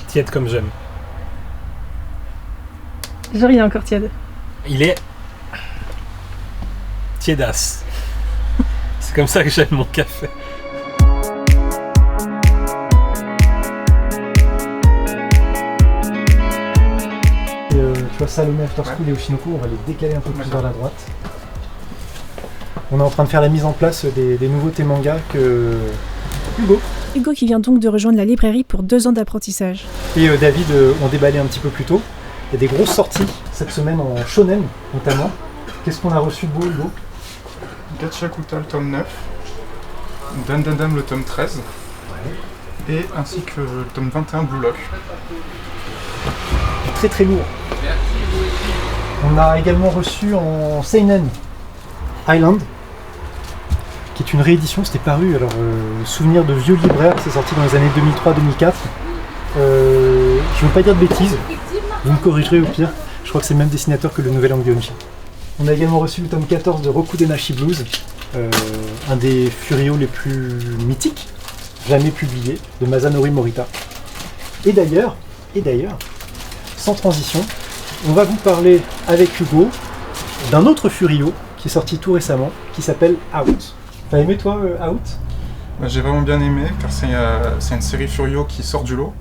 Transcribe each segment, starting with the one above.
Tiède comme j'aime. Genre il est encore tiède. Il est tiédasse. C'est comme ça que j'aime mon café. Tu vois, Salomé After School et Oshinoko, on va les décaler un peu plus vers la droite. On est en train de faire la mise en place des nouveautés mangas que Hugo Hugo qui vient donc de rejoindre la librairie pour 2 ans d'apprentissage. et David ont déballé un petit peu plus tôt. Il y a des grosses sorties cette semaine en shonen notamment. Qu'est-ce qu'on a reçu de beau, Hugo? Gachakuta le tome 9, Dandadan le tome 13, et ainsi que le tome 21 Blue Lock. Très très lourd. On a également reçu en Seinen Island, qui est une réédition, c'était paru, alors souvenir de vieux libraires, c'est sorti dans les années 2003-2004. Je ne veux pas dire de bêtises, vous me corrigerez au pire, je crois que c'est le même dessinateur que le nouvel Angyonji. On a également reçu le tome 14 de Rokudenashi Blues, un des furios les plus mythiques jamais publiés, de Masanori Morita. Et d'ailleurs, sans transition, on va vous parler avec Hugo d'un autre furio qui est sorti tout récemment, qui s'appelle Out. T'as aimé toi Out? J'ai vraiment bien aimé, car c'est une série Furio qui sort du lot,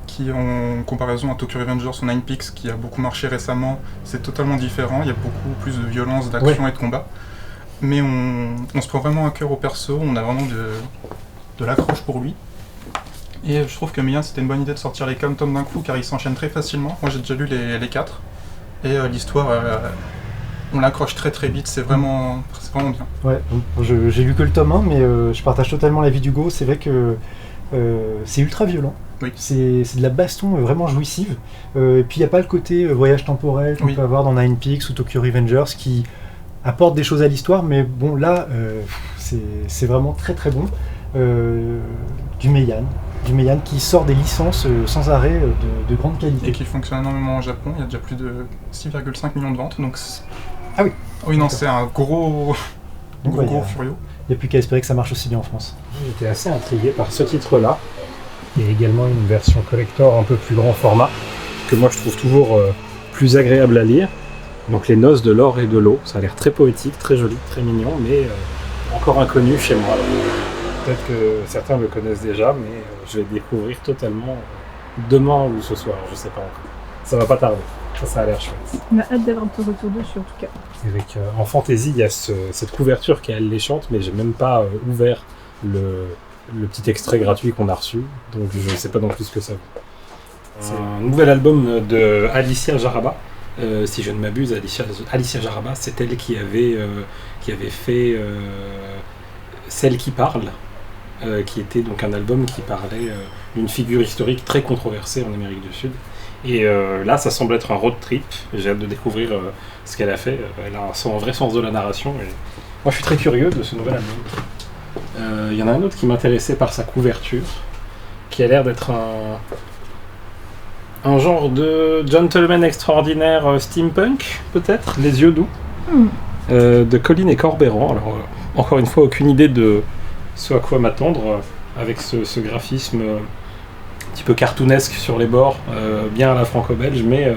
qui en comparaison à Tokyo Revengers ou Nine Peaks, qui a beaucoup marché récemment, c'est totalement différent, il y a beaucoup plus de violence, d'action et de combat. Mais on se prend vraiment à cœur au perso, on a vraiment de l'accroche pour lui. Et je trouve que Miya, c'était une bonne idée de sortir les 4 tomes d'un coup, car ils s'enchaînent très facilement. Moi j'ai déjà lu les 4, et l'histoire, on l'accroche très très vite, c'est vraiment bien. Ouais, j'ai lu que le tome 1, mais je partage totalement l'avis d'Hugo, c'est vrai que c'est ultra violent. Oui. C'est de la baston vraiment jouissive. Et puis il n'y a pas le côté voyage temporel qu'on peut avoir dans Nine Peaks ou Tokyo Revengers qui apporte des choses à l'histoire, mais bon là c'est vraiment très très bon. Du Meian qui sort des licences sans arrêt de grande qualité. Et qui fonctionne énormément au Japon, il y a déjà plus de 6,5 millions de ventes, donc ah oui. Oui non, c'est un gros furio. Il n'y a plus qu'à espérer que ça marche aussi bien en France. J'étais assez intrigué par ce titre-là. Il y a également une version collector un peu plus grand format, que moi je trouve toujours plus agréable à lire. Donc Les Noces de l'Or et de l'Eau, ça a l'air très poétique, très joli, très mignon, mais encore inconnu chez moi. Peut-être que certains le connaissent déjà, mais je vais découvrir totalement demain ou ce soir, je sais pas encore. Ça va pas tarder, ça a l'air chouette. On a hâte d'avoir ton retour dessus en tout cas. Avec, en fantasy, il y a cette couverture qui est alléchante, mais j'ai même pas ouvert le petit extrait gratuit qu'on a reçu, donc je sais pas non plus ce que ça vaut. C'est un nouvel album de Alicia Jaraba. Si je ne m'abuse, Alicia Jaraba, c'est elle qui avait fait Celle qui parle, qui était donc un album qui parlait d'une figure historique très controversée en Amérique du Sud. Et là, ça semble être un road trip. J'ai hâte de découvrir ce qu'elle a fait. Elle a un vrai sens de la narration. Et moi, je suis très curieux de ce nouvel album. Il y en a un autre qui m'intéressait par sa couverture, qui a l'air d'être un genre de gentleman extraordinaire steampunk, peut-être, les yeux doux, de Colline et Corberan. Alors, encore une fois, aucune idée de ce à quoi m'attendre, avec ce graphisme un petit peu cartoonesque sur les bords, bien à la franco-belge, mais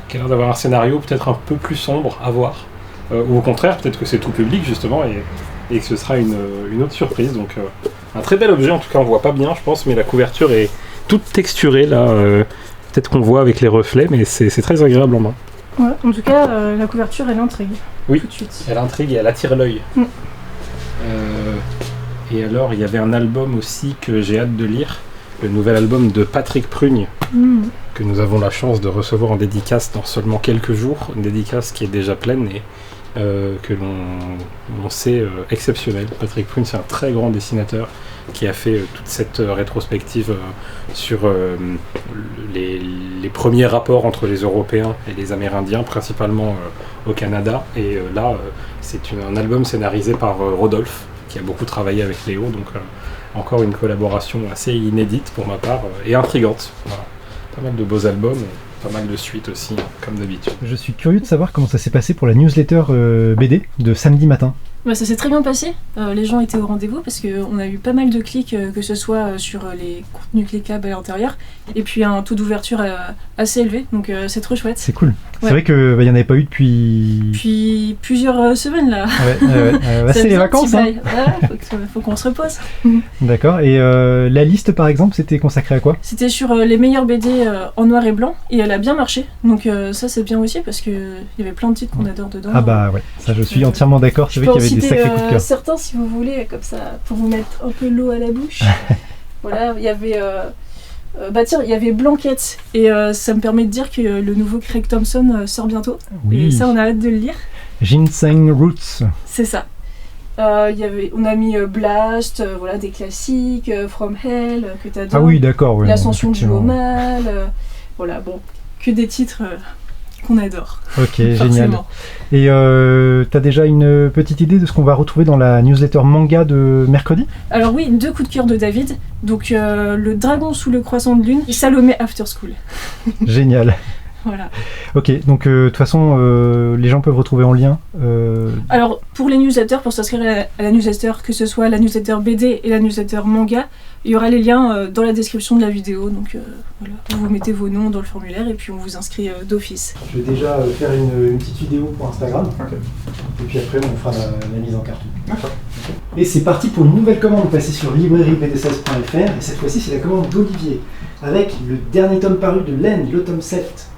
qui a l'air d'avoir un scénario peut-être un peu plus sombre à voir. Ou au contraire, peut-être que c'est tout public, justement, et que ce sera une autre surprise. Donc, un très bel objet, en tout cas, on voit pas bien, je pense, mais la couverture est toute texturée, là. Peut-être qu'on voit avec les reflets, mais c'est très agréable en main. Ouais, en tout cas, la couverture, elle intrigue. Oui, tout de suite. Elle intrigue et elle attire l'œil. Et alors, il y avait un album aussi que j'ai hâte de lire, le nouvel album de Patrick Prugne, que nous avons la chance de recevoir en dédicace dans seulement quelques jours, une dédicace qui est déjà pleine et que l'on sait exceptionnelle. Patrick Prugne, c'est un très grand dessinateur qui a fait toute cette rétrospective sur les premiers rapports entre les Européens et les Amérindiens, principalement au Canada. Et là, c'est un album scénarisé par Rodolphe, qui a beaucoup travaillé avec Léo, donc encore une collaboration assez inédite pour ma part, et intrigante. Voilà. Pas mal de beaux albums, et pas mal de suites aussi, comme d'habitude. Je suis curieux de savoir comment ça s'est passé pour la newsletter BD de samedi matin. Bah, ça s'est très bien passé, les gens étaient au rendez-vous parce qu'on a eu pas mal de clics, que ce soit sur les contenus cliquables à l'intérieur, et puis un taux d'ouverture assez élevé, donc c'est trop chouette. C'est cool. Ouais. C'est vrai qu'il n'y en avait pas eu depuis... Puis plusieurs semaines là. Bah, c'est les vacances, hein. Faut qu'on se repose. D'accord, et la liste par exemple, c'était consacré à quoi? C'était sur les meilleurs BD en noir et blanc, et elle a bien marché, donc ça c'est bien aussi parce qu'il y avait plein de titres qu'on adore dedans. Ah bah ouais, ça je suis entièrement d'accord, c'est vrai qu'il y avait des sacrés coups de cœur. Certains si vous voulez, comme ça, pour vous mettre un peu l'eau à la bouche. Voilà, il y avait... il y avait Blanquette, et ça me permet de dire que le nouveau Craig Thompson sort bientôt, Oui. et ça on a hâte de le lire. Ginseng Roots. C'est ça. On a mis Blast, voilà, des classiques, From Hell, que t'adores. Ah oui, d'accord. Ouais, L'Ascension du effectivement. haut mal, voilà, bon, que des titres qu'on adore. Ok, génial. Forcément. Et t'as déjà une petite idée de ce qu'on va retrouver dans la newsletter manga de mercredi? Alors oui, 2 coups de cœur de David, donc le dragon sous le croissant de lune et Salomé After School. Génial. Voilà. Ok, donc de toute façon, les gens peuvent retrouver en lien. Alors pour les newsletters, pour s'inscrire à la newsletter, que ce soit la newsletter BD et la newsletter manga, il y aura les liens dans la description de la vidéo, donc voilà, vous mettez vos noms dans le formulaire et puis on vous inscrit d'office. Je vais déjà faire une petite vidéo pour Instagram. Ok. Et puis après, on fera la mise en carton. D'accord. Et c'est parti pour une nouvelle commande passée sur librairiebd16.fr. Et cette fois-ci, c'est la commande d'Olivier. Avec le dernier tome paru de Laine, le tome 7.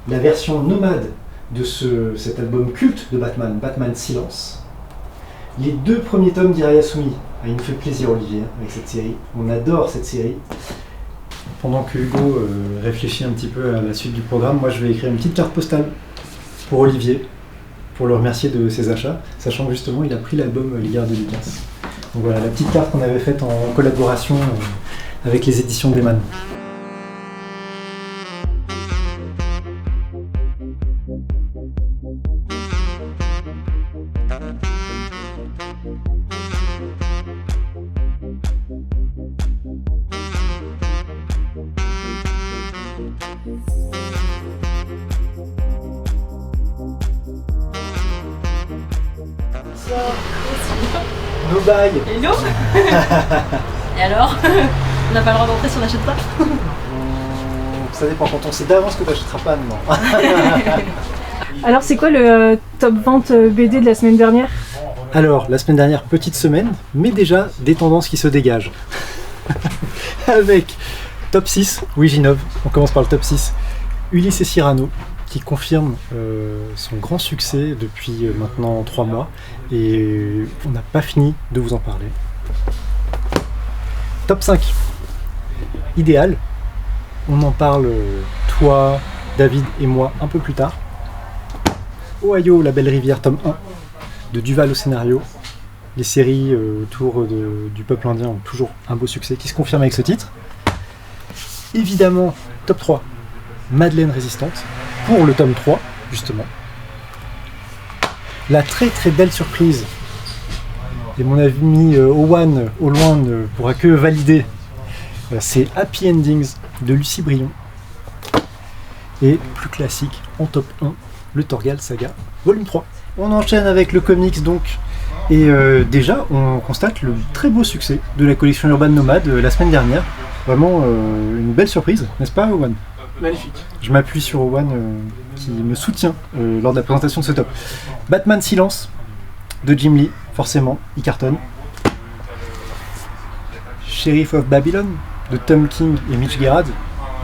La version nomade de cet album culte de Batman, Batman Silence. Les 2 premiers tomes d'Irayasumi. Il nous fait plaisir, Olivier, avec cette série. On adore cette série. Pendant que Hugo réfléchit un petit peu à la suite du programme, moi je vais écrire une petite carte postale pour Olivier, pour le remercier de ses achats, sachant que justement il a pris l'album Les Guerres de Lucas. Donc voilà, la petite carte qu'on avait faite en collaboration avec les éditions d'Eman. No buy. Hello. Et alors? On n'a pas le droit d'entrer si on n'achète pas? Ça dépend, quand on sait d'avance que tu n'achèteras pas, non. Alors c'est quoi le top vente BD de la semaine dernière? Alors, la semaine dernière, petite semaine, mais déjà des tendances qui se dégagent. Avec top 6, Wiginov, on commence par le top 6, Ulysse et Cyrano, qui confirme son grand succès depuis maintenant 3 mois, et on n'a pas fini de vous en parler. Top 5, Idéal, on en parle toi, David et moi un peu plus tard. Ohio, la belle rivière, tome 1, de Duval au scénario. Les séries autour du peuple indien ont toujours un beau succès qui se confirme avec ce titre. Évidemment, top 3, Madeleine Résistante, pour le tome 3, justement. La très très belle surprise, et mon ami Owen, au loin ne pourra que valider, c'est Happy Endings de Lucie Brion. Et plus classique, en top 1, le Torgal Saga, volume 3. On enchaîne avec le comics donc, et déjà on constate le très beau succès de la collection Urban Nomade la semaine dernière. Vraiment une belle surprise, n'est-ce pas Owen? Magnifique. Je m'appuie sur Owen qui me soutient lors de la présentation de ce top. Batman Silence de Jim Lee, forcément, il cartonne. Sheriff of Babylon de Tom King et Mitch Gerads.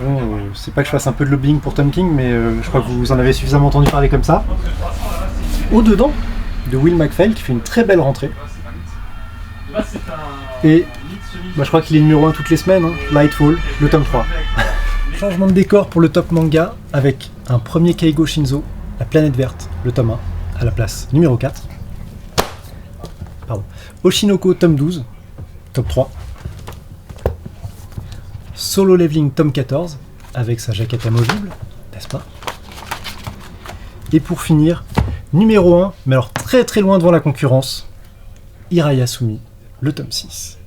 Bon, c'est pas que je fasse un peu de lobbying pour Tom King, mais je crois que vous en avez suffisamment entendu parler comme ça. Au-dedans de Will McPhail qui fait une très belle rentrée. Et je crois qu'il est numéro 1 toutes les semaines, hein. Lightfall, le tome 3. Changement de décor pour le top manga avec un premier Keigo Shinzo, La Planète Verte, le tome 1, à la place numéro 4. Pardon. Oshinoko, tome 12, top 3. Solo Leveling, tome 14, avec sa jaquette amovible, n'est-ce pas? Et pour finir, numéro 1, mais alors très très loin devant la concurrence, Irayasumi, le tome 6.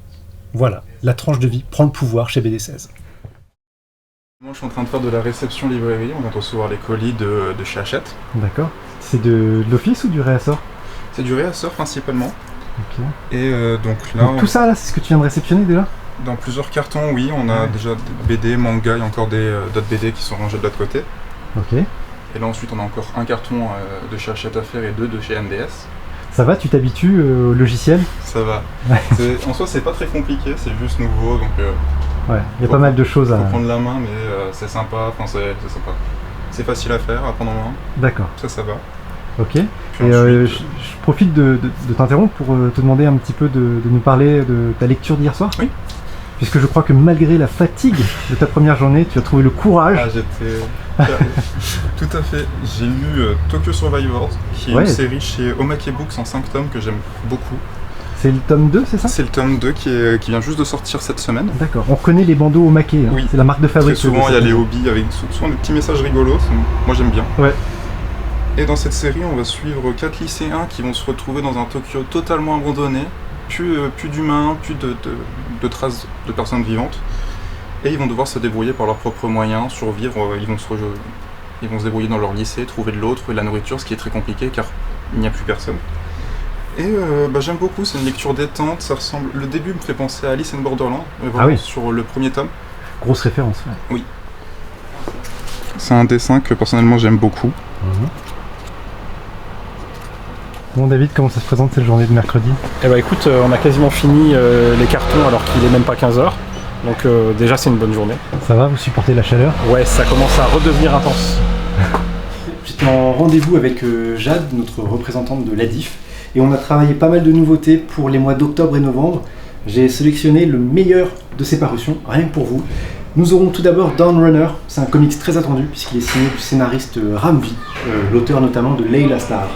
Voilà, la tranche de vie prend le pouvoir chez BD16. Moi, je suis en train de faire de la réception librairie. On vient de recevoir les colis de chez Hachette. D'accord. C'est de l'office ou du réassort? C'est du réassort principalement. Ok. Et donc là, Donc, tout ça, là, c'est ce que tu viens de réceptionner déjà? dans plusieurs cartons, oui, on a déjà des BD, manga, il y a encore d'autres BD qui sont rangés de l'autre côté. Ok. Et là ensuite on a encore un carton de chez Hachette Affaires et 2 de chez MDS. Ça va, tu t'habitues au logiciel? Ça va. En soi c'est pas très compliqué, c'est juste nouveau, donc Ouais, il y a pas mal de choses faut à... prendre la main, mais c'est sympa, enfin c'est sympa. C'est facile à faire, à prendre en main, D'accord. ça va. Ok. Et Puis ensuite, je profite de t'interrompre pour te demander un petit peu de nous parler de ta lecture d'hier soir. Oui. Puisque je crois que malgré la fatigue de ta première journée, tu as trouvé le courage. ah, j'étais... Tout à fait. J'ai lu Tokyo Survivors, qui est Ouais. une série chez Omake Books en 5 tomes que j'aime beaucoup. C'est le tome 2, c'est ça? C'est le tome 2 qui vient juste de sortir cette semaine. D'accord. On connaît les bandeaux au maquet. Hein. Oui. C'est la marque de fabrique. Très souvent, de il y a cette les maison. hobbies avec souvent des petits messages rigolos. Moi, j'aime bien. Ouais. Et dans cette série, on va suivre 4 lycéens qui vont se retrouver dans un Tokyo totalement abandonné, plus d'humains, plus de traces de personnes vivantes. Et ils vont devoir se débrouiller par leurs propres moyens, survivre. Ils vont se débrouiller dans leur lycée, trouver de l'eau, trouver de la nourriture, ce qui est très compliqué car il n'y a plus personne. Et j'aime beaucoup, c'est une lecture détente, ça ressemble... Le début me fait penser à Alice in Borderland, Ah oui. sur le premier tome. Grosse référence. Ouais. C'est un dessin que personnellement j'aime beaucoup. Bon David, comment ça se présente cette journée de mercredi? Eh bah écoute, on a quasiment fini les cartons alors qu'il est même pas 15h. Donc déjà c'est une bonne journée. Ça va, vous supportez la chaleur? Ouais, ça commence à redevenir intense. J'étais en rendez-vous avec Jade, notre représentante de l'ADIF, et on a travaillé pas mal de nouveautés pour les mois d'octobre et novembre. J'ai sélectionné le meilleur de ces parutions, rien que pour vous. Nous aurons tout d'abord Dawn Runner, c'est un comics très attendu puisqu'il est signé du scénariste Ramvi, l'auteur notamment de Layla Starr.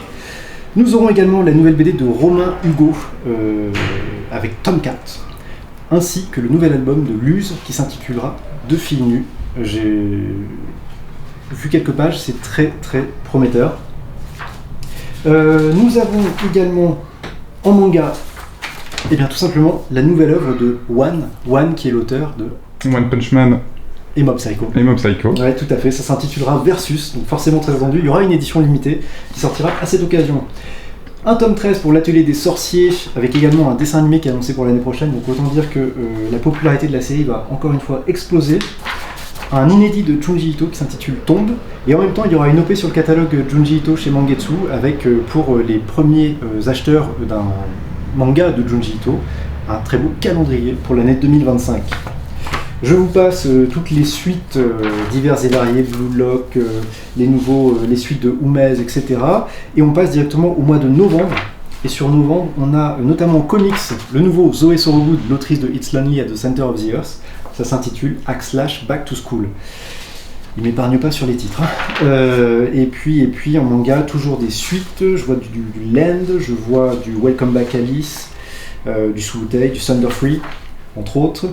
Nous aurons également la nouvelle BD de Romain Hugo avec Tomcat, ainsi que le nouvel album de Luz qui s'intitulera Deux filles nues. J'ai vu quelques pages, c'est très très prometteur. Nous avons également en manga, et bien tout simplement la nouvelle œuvre de One qui est l'auteur de One Punch Man et Mob Psycho. et Mob Psycho. Ouais, tout à fait, ça s'intitulera Versus, donc forcément très attendu. Il y aura une édition limitée qui sortira à cette occasion. Un tome 13 pour l'atelier des sorciers, avec également un dessin animé qui est annoncé pour l'année prochaine, donc autant dire que la popularité de la série va encore une fois exploser. Un inédit de Junji Ito qui s'intitule Tombe, et en même temps il y aura une OP sur le catalogue Junji Ito chez Mangetsu, avec pour les premiers acheteurs d'un manga de Junji Ito, un très beau calendrier pour l'année 2025. Je vous passe toutes les suites diverses et variées, Blue Lock, les suites de Umez, etc. Et on passe directement au mois de novembre. Et sur novembre, on a notamment en comics le nouveau Zoé Sorogood, l'autrice de It's Lonely at the Center of the Earth. Ça s'intitule / Back to School. Il m'épargne pas sur les titres. Et puis en manga, toujours des suites. Je vois du Land, je vois du Welcome Back Alice, du Suutei, du Thunder Free, entre autres.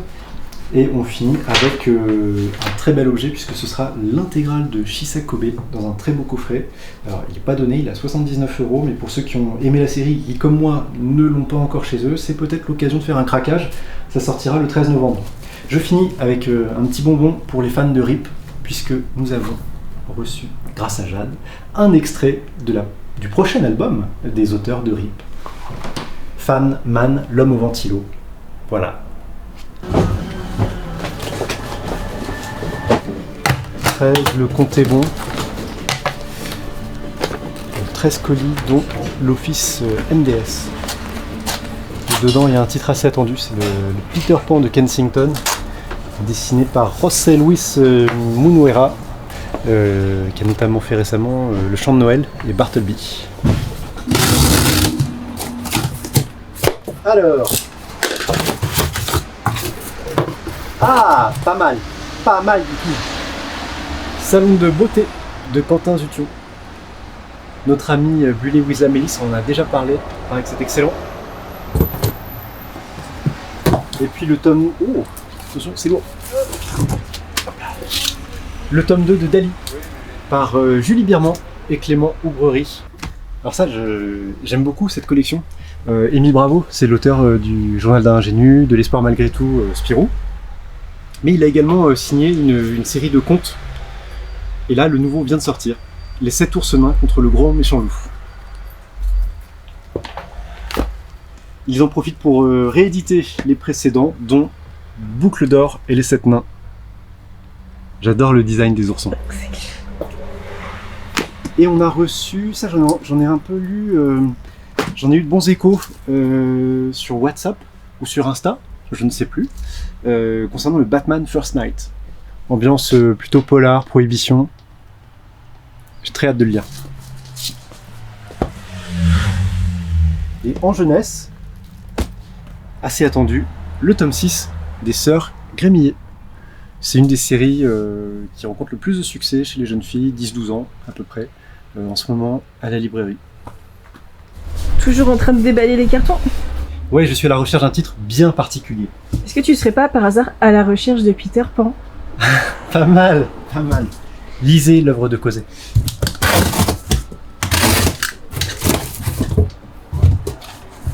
Et on finit avec un très bel objet puisque ce sera l'intégrale de Shisakobe dans un très beau coffret. Alors il n'est pas donné, il est à 79 €, mais pour ceux qui ont aimé la série, qui comme moi ne l'ont pas encore chez eux, c'est peut-être l'occasion de faire un craquage. Ça sortira le 13 novembre. Je finis avec un petit bonbon pour les fans de RIP, puisque nous avons reçu, grâce à Jade, un extrait du prochain album des auteurs de RIP. Fan Man, l'homme au ventilo. Voilà. 13, le compte est bon. 13 colis, dont l'office MDS. Dedans, il y a un titre assez attendu, c'est le Peter Pan de Kensington, dessiné par José Luis Munuera, qui a notamment fait récemment Le Chant de Noël et Bartleby. Alors... Ah, pas mal du tout. Salon de beauté de Quentin Zutio. Notre ami Bully with Amélis, on en a déjà parlé, il paraît que c'est excellent. Et puis le tome... Oh, attention, c'est lourd. Le tome 2 de Dali, par Julie Birman et Clément Oubrerie. Alors ça, j'aime beaucoup cette collection. Émile Bravo, c'est l'auteur du Journal d'un ingénu, de l'Espoir malgré tout, Spirou. Mais il a également signé une série de contes. Et là, le nouveau vient de sortir. Les 7 ours nains contre le grand méchant loup. Ils en profitent pour rééditer les précédents, dont Boucle d'or et les 7 nains. J'adore le design des oursons. Et on a reçu, ça j'en ai un peu lu, j'en ai eu de bons échos sur WhatsApp ou sur Insta, je ne sais plus, concernant le Batman First Night. Ambiance plutôt polar, prohibition. J'ai très hâte de le lire. Et en jeunesse, assez attendu, le tome 6 des Sœurs Grémillet. C'est une des séries qui rencontre le plus de succès chez les jeunes filles, 10-12 ans à peu près, en ce moment à la librairie. Toujours en train de déballer les cartons. Ouais, je suis à la recherche d'un titre bien particulier. Est-ce que tu serais pas par hasard à la recherche de Peter Pan? Pas mal, pas mal. Lisez l'œuvre de Cosé.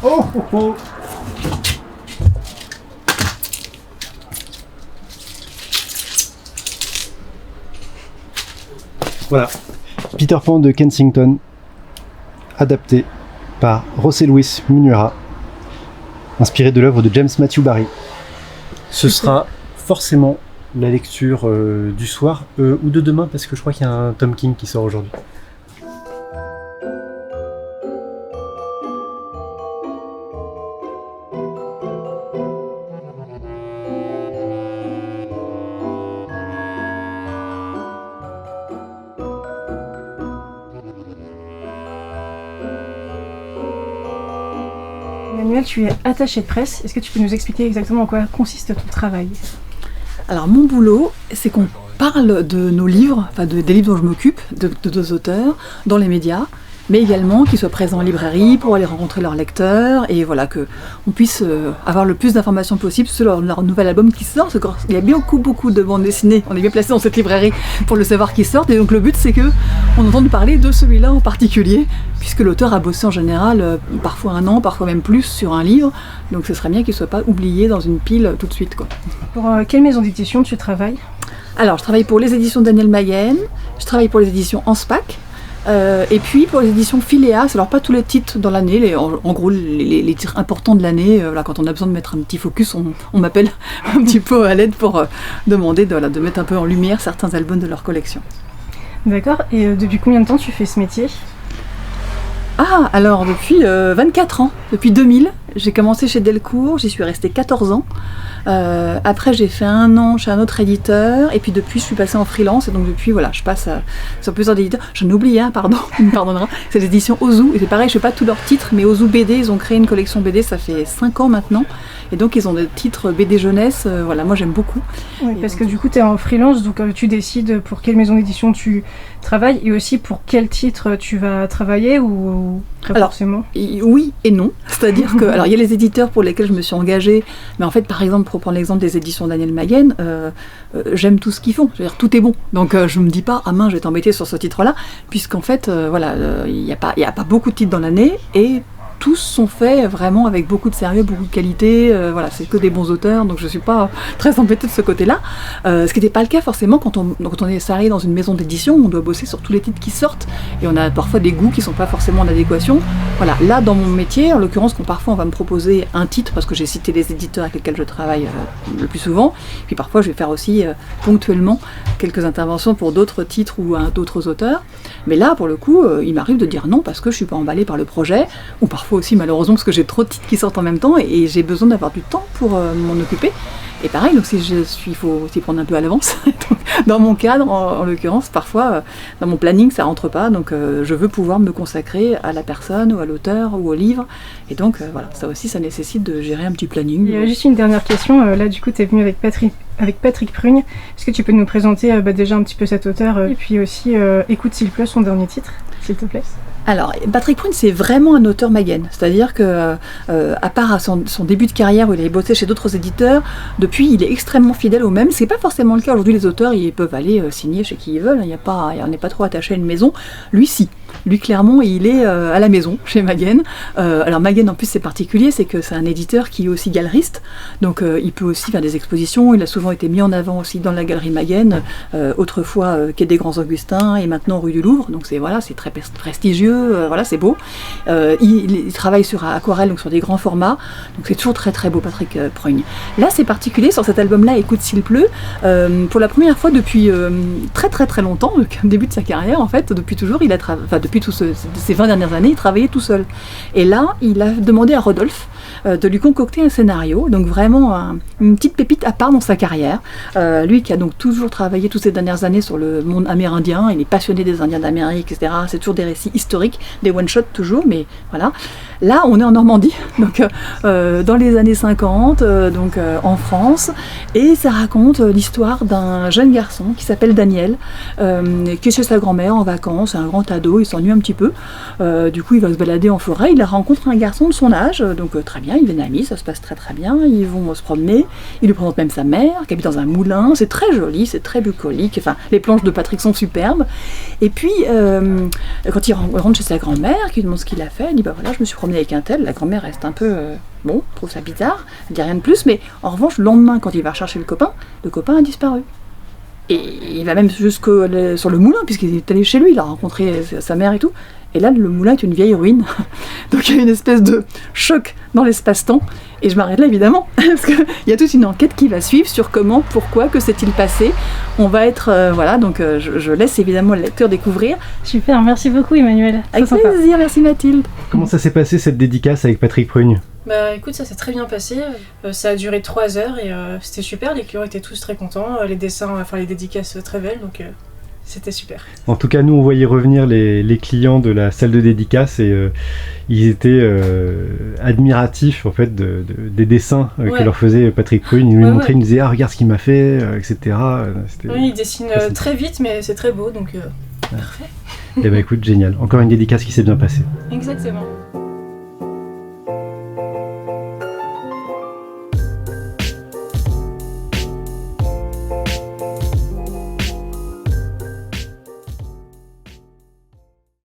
Oh, oh, oh. Voilà, Peter Pan de Kensington, adapté par José Luis Munera, inspiré de l'œuvre de James Matthew Barry. Ce sera forcément la lecture du soir ou de demain, parce que je crois qu'il y a un Tom King qui sort aujourd'hui. Emmanuel, tu es attaché de presse. Est-ce que tu peux nous expliquer exactement en quoi consiste ton travail? Alors mon boulot, c'est qu'on parle de nos livres, enfin des livres dont je m'occupe, de nos auteurs, dans les médias, mais également qu'ils soient présents en librairie pour aller rencontrer leurs lecteurs et voilà, qu'on puisse avoir le plus d'informations possible sur leur nouvel album qui sort. Il y a beaucoup de bandes dessinées, on est bien placé dans cette librairie pour le savoir qui sortent, et donc le but c'est qu'on entende parler de celui-là en particulier, puisque l'auteur a bossé en général parfois 1 an, parfois même plus sur un livre, donc ce serait bien qu'il ne soit pas oublié dans une pile tout de suite, quoi. Pour quelle maison d'édition tu travailles? Alors je travaille pour les éditions Daniel Mayenne, je travaille pour les éditions Anspach, et puis pour les éditions Phileas, alors pas tous les titres dans l'année, en gros les titres importants de l'année, voilà, quand on a besoin de mettre un petit focus, on m'appelle un petit peu à l'aide pour demander de mettre un peu en lumière certains albums de leur collection. D'accord, et depuis combien de temps tu fais ce métier? Ah, alors depuis 24 ans, depuis 2000, j'ai commencé chez Delcourt, j'y suis restée 14 ans. Après j'ai fait 1 an chez un autre éditeur, et puis depuis je suis passée en freelance, et donc depuis voilà, je passe sur plusieurs éditeurs. J'en ai oublié un, pardon, il me pardonnera, c'est l'édition Ozu, et c'est pareil, je ne sais pas tous leurs titres, mais Ozu BD, ils ont créé une collection BD, ça fait 5 ans maintenant, et donc ils ont des titres BD jeunesse, voilà, moi j'aime beaucoup. Oui, parce que du coup tu es en freelance, donc tu décides pour quelle maison d'édition tu travailles, et aussi pour quel titre tu vas travailler, ou pas forcément? Oui et non, c'est-à-dire que, alors il y a les éditeurs pour lesquels je me suis engagée, mais en fait par exemple, pour prendre l'exemple des éditions Daniel Mayenne, j'aime tout ce qu'ils font, c'est-à-dire tout est bon, donc je me dis pas, ah mince, je vais t'embêter sur ce titre-là, puisqu'en fait, voilà, il n'y a pas beaucoup de titres dans l'année, et tous sont faits vraiment avec beaucoup de sérieux, beaucoup de qualité, voilà, c'est que des bons auteurs, donc je suis pas très embêtée de ce côté-là. Ce qui n'était pas le cas forcément quand on est salarié dans une maison d'édition, on doit bosser sur tous les titres qui sortent, et on a parfois des goûts qui sont pas forcément en adéquation. Voilà, là dans mon métier, en l'occurrence, quand parfois on va me proposer un titre, parce que j'ai cité les éditeurs avec lesquels je travaille le plus souvent, puis parfois je vais faire aussi ponctuellement quelques interventions pour d'autres titres ou d'autres auteurs, mais là pour le coup, il m'arrive de dire non parce que je suis pas emballée par le projet, ou parfois aussi malheureusement parce que j'ai trop de titres qui sortent en même temps et j'ai besoin d'avoir du temps pour m'en occuper. Et pareil, donc il faut aussi prendre un peu à l'avance. Dans mon cadre, en l'occurrence, parfois, dans mon planning, ça rentre pas, donc je veux pouvoir me consacrer à la personne, ou à l'auteur, ou au livre. Et donc, voilà, ça aussi, ça nécessite de gérer un petit planning. Il y a juste une dernière question. Là, du coup, tu es venu avec Patrick Prugne. Est-ce que tu peux nous présenter déjà un petit peu cet auteur, et puis aussi Écoute s'il pleut, son dernier titre, s'il te plaît? Alors, Patrick Prugne, c'est vraiment un auteur Mayenne. C'est-à-dire que, à part à son début de carrière où il avait bossé chez d'autres éditeurs, depuis, il est extrêmement fidèle au même. C'est pas forcément le cas aujourd'hui. Les auteurs, ils peuvent aller signer chez qui ils veulent. On n'est pas trop attaché à une maison. Lui, si. Lui, clairement, il est à la maison, chez Magen. Alors Magen, en plus, c'est particulier, c'est que c'est un éditeur qui est aussi galeriste, donc il peut aussi faire des expositions. Il a souvent été mis en avant aussi dans la galerie Magen, autrefois quai des Grands Augustins, et maintenant rue du Louvre, donc c'est très prestigieux, voilà, c'est beau. Il travaille sur aquarelle, donc sur des grands formats, donc c'est toujours très très beau, Patrick Prugne. Là, c'est particulier, sur cet album-là, Écoute s'il pleut, pour la première fois depuis très très très longtemps, depuis le début de sa carrière, en fait, depuis toujours, depuis ces 20 dernières années, il travaillait tout seul. Et là, il a demandé à Rodolphe de lui concocter un scénario, donc vraiment une petite pépite à part dans sa carrière. Lui qui a donc toujours travaillé toutes ces dernières années sur le monde amérindien, il est passionné des Indiens d'Amérique, etc. C'est toujours des récits historiques, des one-shots toujours, mais voilà. Là, on est en Normandie, donc dans les années 50, en France, et ça raconte l'histoire d'un jeune garçon qui s'appelle Daniel, qui est chez sa grand-mère en vacances, un grand ado, il s'ennuie un petit peu. Du coup, il va se balader en forêt, il rencontre un garçon de son âge, donc très bien, ils deviennent amis, ça se passe très très bien, ils vont se promener, il lui présente même sa mère, qui habite dans un moulin, c'est très joli, c'est très bucolique, enfin, les planches de Patrick sont superbes. Et puis, quand il rentre chez sa grand-mère, qui lui demande ce qu'il a fait, il dit, bah voilà, je me suis promené avec un tel, la grand-mère reste un peu, trouve ça bizarre, elle dit rien de plus, mais en revanche, le lendemain, quand il va rechercher le copain a disparu. Et il va même sur le moulin, puisqu'il est allé chez lui, il a rencontré sa mère et tout. Et là, le moulin est une vieille ruine. Donc il y a une espèce de choc dans l'espace-temps. Et je m'arrête là, évidemment, parce qu'il y a toute une enquête qui va suivre sur comment, pourquoi, que s'est-il passé. On va être... je laisse évidemment le lecteur découvrir. Super, merci beaucoup Emmanuel. Avec plaisir, merci Mathilde. Comment ça s'est passé cette dédicace avec Patrick Prugne ? Bah écoute, ça s'est très bien passé, ça a duré 3 heures et c'était super, les clients étaient tous très contents, les dessins, les dédicaces très belles, donc c'était super. En tout cas, nous on voyait revenir les clients de la salle de dédicace et ils étaient admiratifs en fait des dessins que leur faisait Patrick Prugne. Ils nous montraient, ils nous disaient regarde ce qu'il m'a fait, etc. Oui, il dessine très vite mais c'est très beau, donc parfait. Et bah écoute, génial, encore une dédicace qui s'est bien passée. Exactement.